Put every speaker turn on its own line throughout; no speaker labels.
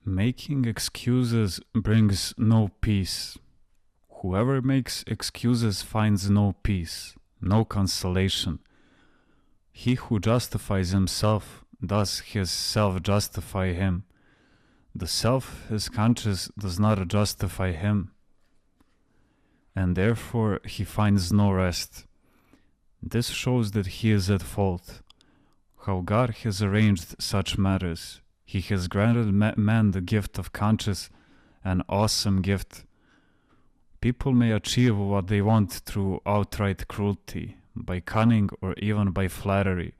Making excuses brings no peace. Whoever makes excuses finds no peace, no consolation. He who justifies himself, does his self justify him. The self, his conscience, does not justify him, and therefore he finds no rest. This shows that he is at fault. How God has arranged such matters. He has granted man the gift of conscience, an awesome gift. People may achieve what they want through outright cruelty, by cunning or even by flattery,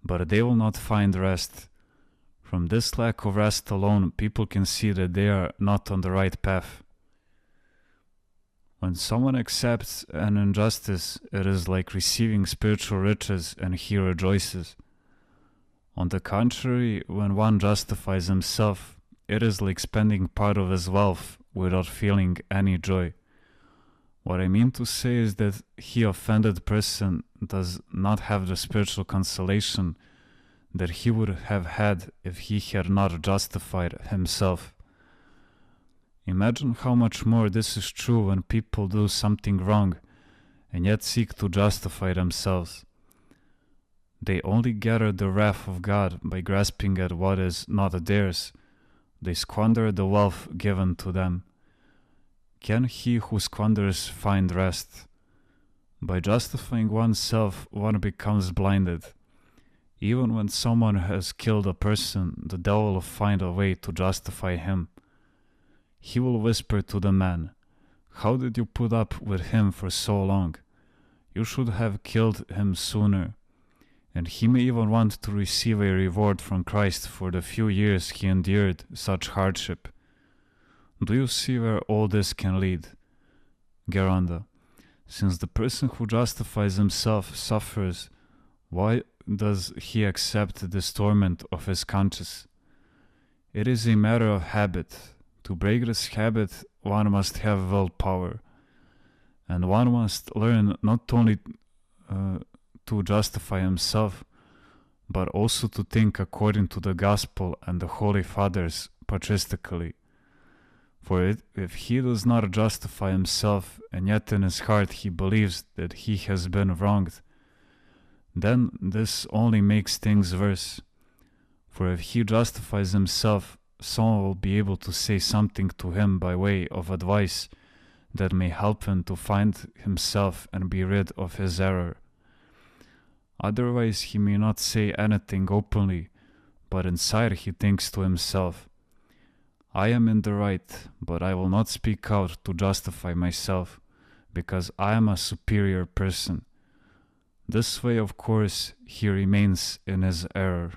but they will not find rest. From this lack of rest alone, people can see that they are not on the right path. When someone accepts an injustice, it is like receiving spiritual riches and he rejoices. On the contrary, when one justifies himself, it is like spending part of his wealth without feeling any joy. What I mean to say is that he offended person does not have the spiritual consolation that he would have had if he had not justified himself. Imagine how much more this is true when people do something wrong and yet seek to justify themselves. They only gather the wrath of God by grasping at what is not theirs. They squander the wealth given to them. Can he who squanders find rest? By justifying oneself, one becomes blinded. Even when someone has killed a person, the devil will find a way to justify him. He will whisper to the man, "How did you put up with him for so long? You should have killed him sooner." And he may even want to receive a reward from Christ for the few years he endured such hardship. Do you see where all this can lead? Geranda, since the person who justifies himself suffers, why does he accept this torment of his conscience? It is a matter of habit. To break this habit, one must have willpower, and one must learn not only to justify himself, but also to think according to the gospel and the Holy Fathers patristically. For if he does not justify himself, and yet in his heart he believes that he has been wronged, then this only makes things worse. For if he justifies himself, someone will be able to say something to him by way of advice that may help him to find himself and be rid of his error. Otherwise he may not say anything openly, but inside he thinks to himself, "I am in the right, but I will not speak out to justify myself, because I am a superior person." This way, of course, he remains in his error.